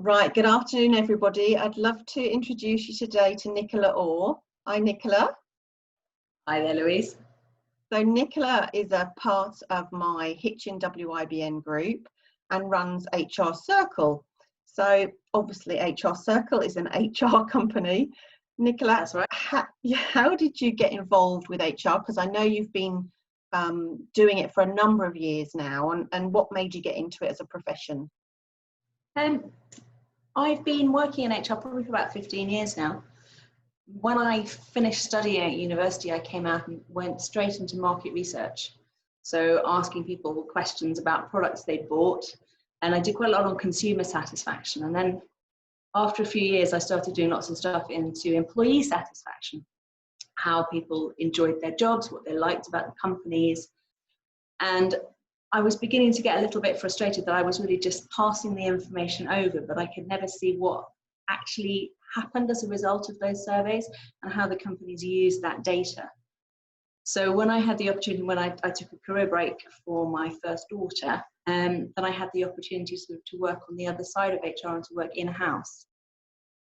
Right, good afternoon, everybody. I'd love to introduce you today to Nicola Orr. Hi, Nicola. Hi there, Louise. So Nicola is a part of my Hitchin WIBN group and runs HR Circle. So obviously HR Circle is an HR company. Nicola, That's right. How did you get involved with HR? Because I know you've been doing it for a number of years now, and what made you get into it as a profession? I've been working in HR probably for about 15 years now. When I finished studying at university, I came out and went straight into market research. So asking people questions about products they bought. And I did quite a lot on consumer satisfaction. And then after a few years, I started doing lots of stuff into employee satisfaction, how people enjoyed their jobs, what they liked about the companies. And I was beginning to get a little bit frustrated that I was really just passing the information over, but I could never see what actually happened as a result of those surveys and how the companies used that data. So when I had the opportunity, when I took a career break for my first daughter, then I had the opportunity to work on the other side of HR and to work in-house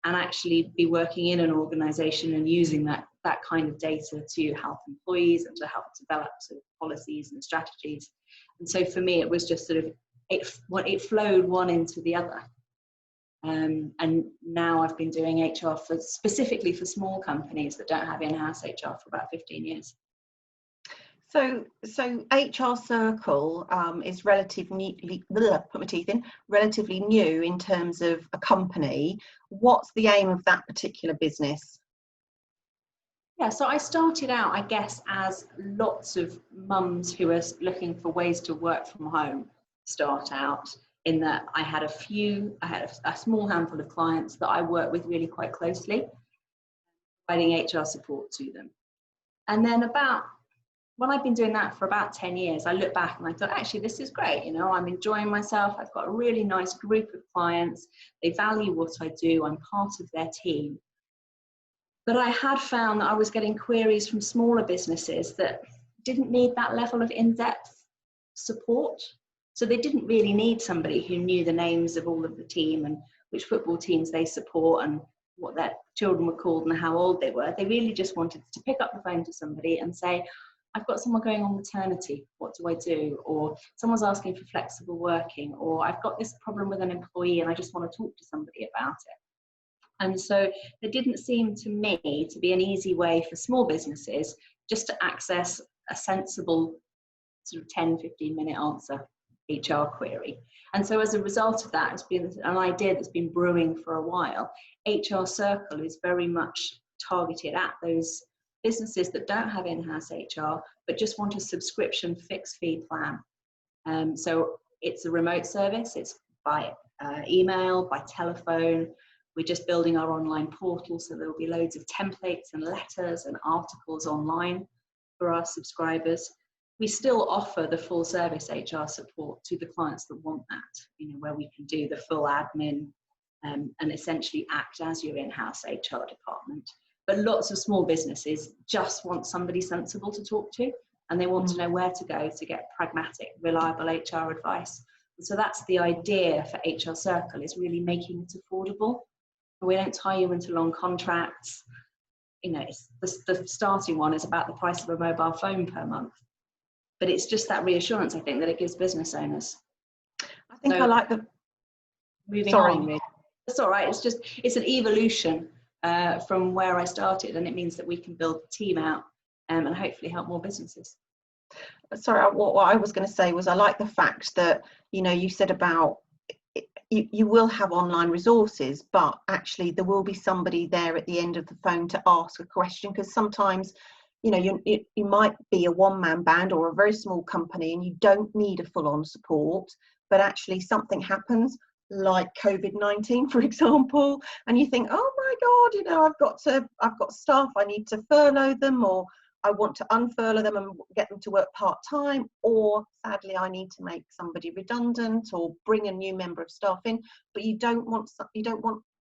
and actually be working in an organisation and using that kind of data to help employees and to help develop sort of policies and strategies. And so for me, it was just sort of, it flowed one into the other. And now I've been doing HR specifically for small companies that don't have in-house HR for about 15 years. So HR Circle is relatively new in terms of a company. What's the aim of that particular business? Yeah, so I started out, I guess, as lots of mums who are looking for ways to work from home start out, in that I had a small handful of clients that I work with really quite closely, providing HR support to them. And then when I've been doing that for about 10 years, I look back and I thought, actually, this is great. You know, I'm enjoying myself. I've got a really nice group of clients. They value what I do. I'm part of their team. But I had found that I was getting queries from smaller businesses that didn't need that level of in-depth support. So they didn't really need somebody who knew the names of all of the team and which football teams they support and what their children were called and how old they were. They really just wanted to pick up the phone to somebody and say, I've got someone going on maternity, what do I do? Or someone's asking for flexible working, or I've got this problem with an employee and I just want to talk to somebody about it. And so there didn't seem to me to be an easy way for small businesses just to access a sensible sort of 10, 15-minute answer HR query. And so as a result of that, it's been an idea that's been brewing for a while. HR Circle is very much targeted at those businesses that don't have in-house HR, but just want a subscription fixed fee plan. So it's a remote service. It's by email, by telephone. We're just building our online portal, so there will be loads of templates and letters and articles online for our subscribers. We still offer the full service HR support to the clients that want that, you know, where we can do the full admin and essentially act as your in-house HR department. But lots of small businesses just want somebody sensible to talk to, and they want to know where to go to get pragmatic, reliable HR advice. And so that's the idea for HR Circle, is really making it affordable. We don't tie you into long contracts. You know, the starting one is about the price of a mobile phone per month. But it's just that reassurance, I think, that it gives business owners. I think so, I like the... Moving on. It's all right. It's an evolution from where I started, and it means that we can build a team out and hopefully help more businesses. Sorry, what I was going to say was I like the fact that, you know, you said about you will have online resources, but actually there will be somebody there at the end of the phone to ask a question, because sometimes, you know, you might be a one-man band or a very small company and you don't need a full-on support, but actually something happens like COVID-19, for example, and you think, oh my God, you know, I've got staff, I need to furlough them, or I want to unfurlough them and get them to work part-time, or sadly I need to make somebody redundant or bring a new member of staff in, but you don't want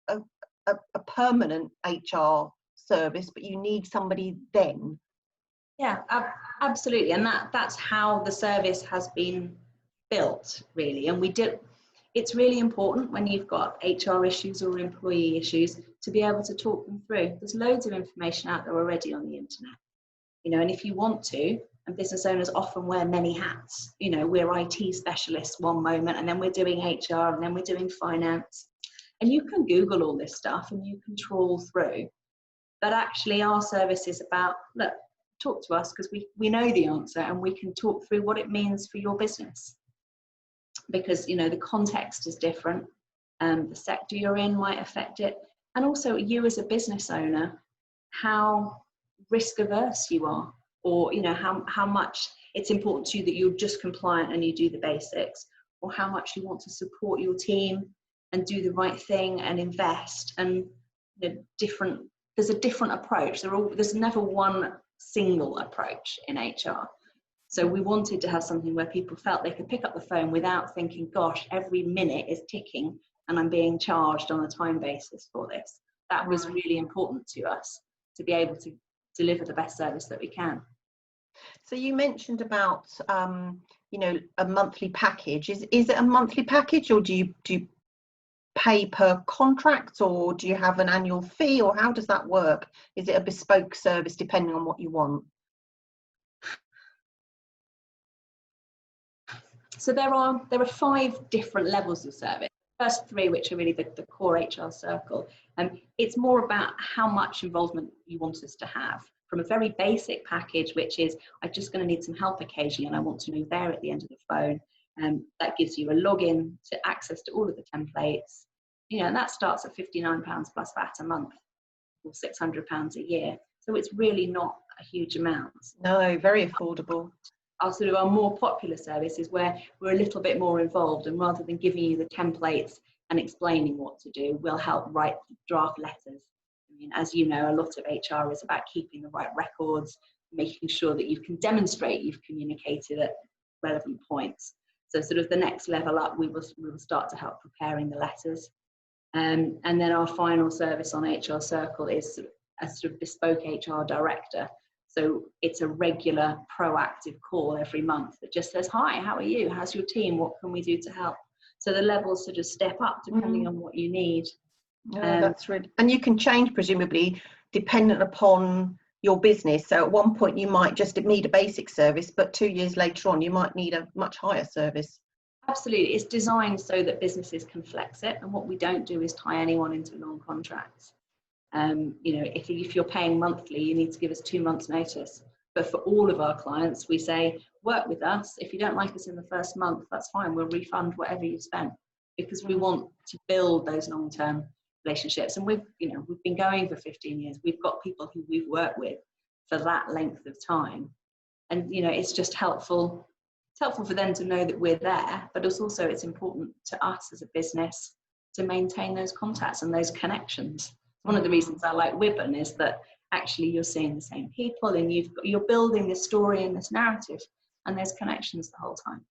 a permanent HR service, but you need somebody then. Yeah, absolutely, and that's how the service has been built, really. And we did, it's really important when you've got HR issues or employee issues to be able to talk them through. There's loads of information out there already on the internet, you know, and if you want to, and business owners often wear many hats, you know, we're IT specialists one moment, and then we're doing HR, and then we're doing finance, and you can Google all this stuff and you can trawl through. But actually our service is about, look, talk to us because we know the answer and we can talk through what it means for your business. Because, you know, the context is different, the sector you're in might affect it. And also you as a business owner, how risk averse you are, or, you know, how much it's important to you that you're just compliant and you do the basics, or how much you want to support your team and do the right thing and invest. And there's a different approach. There's never one single approach in HR. So we wanted to have something where people felt they could pick up the phone without thinking, gosh, every minute is ticking and I'm being charged on a time basis for this. That was really important to us, to be able to deliver the best service that we can. So you mentioned about, you know, a monthly package. Is it a monthly package, or do you pay per contract, or do you have an annual fee, or how does that work? Is it a bespoke service depending on what you want? So there are 5 different levels of service. First 3, which are really the core HR circle. It's more about how much involvement you want us to have. From a very basic package, which is, I'm just going to need some help occasionally and I want to know there at the end of the phone. That gives you a login to access to all of the templates. You know, and that starts at £59 plus VAT a month, or £600 a year. So it's really not a huge amount. No, very affordable. Our more popular service is where we're a little bit more involved, and rather than giving you the templates and explaining what to do, we'll help write draft letters. I mean, as you know, a lot of HR is about keeping the right records, making sure that you can demonstrate you've communicated at relevant points. So sort of the next level up, we will start to help preparing the letters. And then our final service on HR Circle is a sort of bespoke HR director. So it's a regular proactive call every month that just says, hi, how are you? How's your team? What can we do to help? So the levels sort of step up depending on what you need. That's really, and you can change presumably dependent upon your business. So at one point you might just need a basic service, but 2 years later on you might need a much higher service. Absolutely. It's designed so that businesses can flex it. And what we don't do is tie anyone into long contracts. You know, if you're paying monthly, you need to give us 2 months notice. But for all of our clients, we say, work with us. If you don't like us in the first month, that's fine. We'll refund whatever you've spent, because we want to build those long-term relationships. And we've been going for 15 years. We've got people who we've worked with for that length of time. And, you know, it's just helpful. It's helpful for them to know that we're there, but it's important to us as a business to maintain those contacts and those connections. One of the reasons I like Wibbon is that actually you're seeing the same people and you're building this story and this narrative, and there's connections the whole time.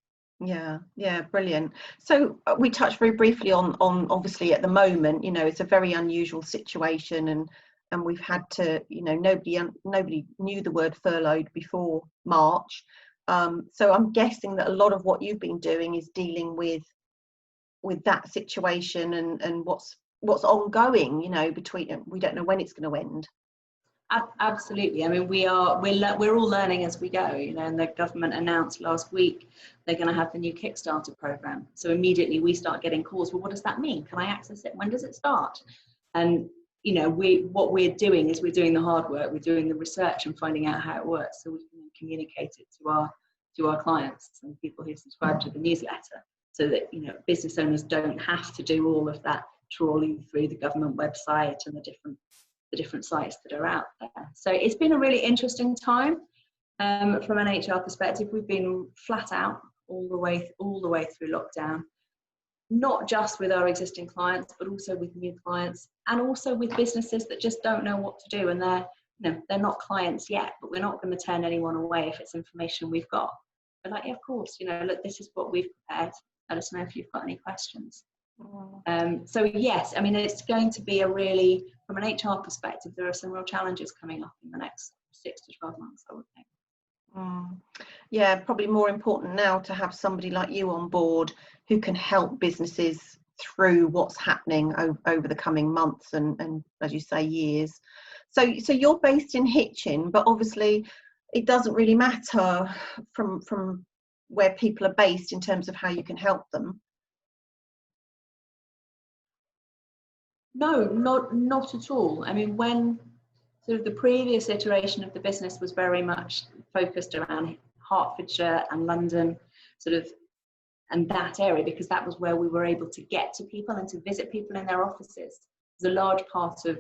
Yeah, brilliant. So we touched very briefly on obviously at the moment, you know, it's a very unusual situation, and we've had to, you know, nobody knew the word furloughed before March. So I'm guessing that a lot of what you've been doing is dealing with that situation and what's ongoing, you know, between, we don't know when it's going to end. Absolutely. I mean, we're all learning as we go, you know, and the government announced last week they're going to have the new Kickstarter program. So immediately we start getting calls. Well, what does that mean? Can I access it? When does it start? And, you know, what we're doing is we're doing the hard work. We're doing the research and finding out how it works, so we can communicate it to our clients and people who subscribe to the newsletter, so that, you know, business owners don't have to do all of that trawling through the government website and the different sites that are out there. So it's been a really interesting time from an HR perspective. We've been flat out all the way through lockdown, not just with our existing clients, but also with new clients, and also with businesses that just don't know what to do, and they're not clients yet, but we're not going to turn anyone away if it's information we've got. We're like, yeah, of course, you know, look, this is what we've prepared. Let us know if you've got any questions. So yes, I mean, it's going to be from an HR perspective, there are some real challenges coming up in the next 6 to 12 months, I would think. Yeah, probably more important now to have somebody like you on board, who can help businesses through what's happening over the coming months and as you say, years. So you're based in Hitchin, but obviously it doesn't really matter from where people are based in terms of how you can help them. No, not at all. I mean, when sort of the previous iteration of the business was very much focused around Hertfordshire and London, sort of, and that area, because that was where we were able to get to people and to visit people in their offices. There's a large part of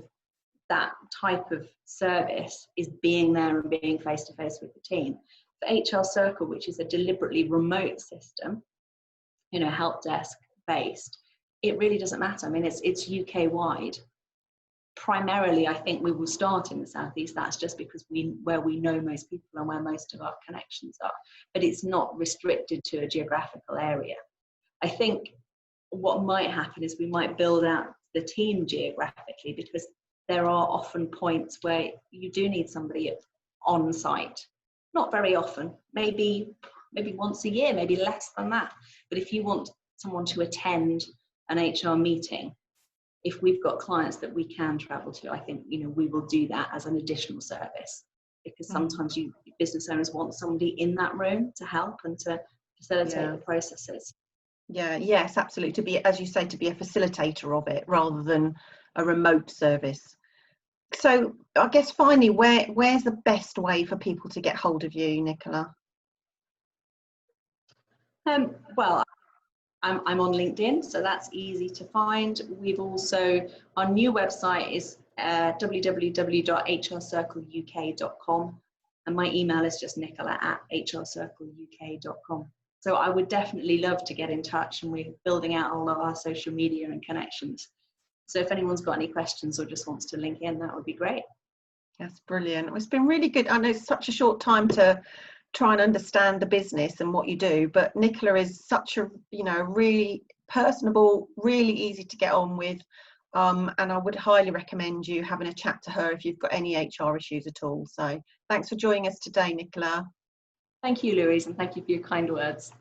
that type of service is being there and being face to face with the team. For HR Circle, which is a deliberately remote system, you know, help desk based, it really doesn't matter. I mean, it's UK wide. Primarily, I think we will start in the southeast. That's just because where we know most people and where most of our connections are. But it's not restricted to a geographical area. I think what might happen is we might build out the team geographically, because there are often points where you do need somebody on site. Not very often, maybe once a year, maybe less than that. But if you want someone to attend an HR meeting, if we've got clients that we can travel to, I think, you know, we will do that as an additional service, because sometimes business owners want somebody in that room to help and to facilitate the processes. Yeah, yes, absolutely. To be, as you say, to be a facilitator of it rather than a remote service. So I guess finally, where's the best way for people to get hold of you, Nicola? Well, I'm on LinkedIn, so that's easy to find. We've also, our new website is www.hrcircleuk.com, and my email is just nicola@hrcircleuk.com. So I would definitely love to get in touch, and we're building out all of our social media and connections. So if anyone's got any questions or just wants to link in, that would be great. That's brilliant. It's been really good. I know it's such a short time to try and understand the business and what you do, but Nicola is such a, you know, really personable, really easy to get on with, and I would highly recommend you having a chat to her if you've got any HR issues at all. So thanks for joining us today, Nicola. Thank you, Louise, and thank you for your kind words.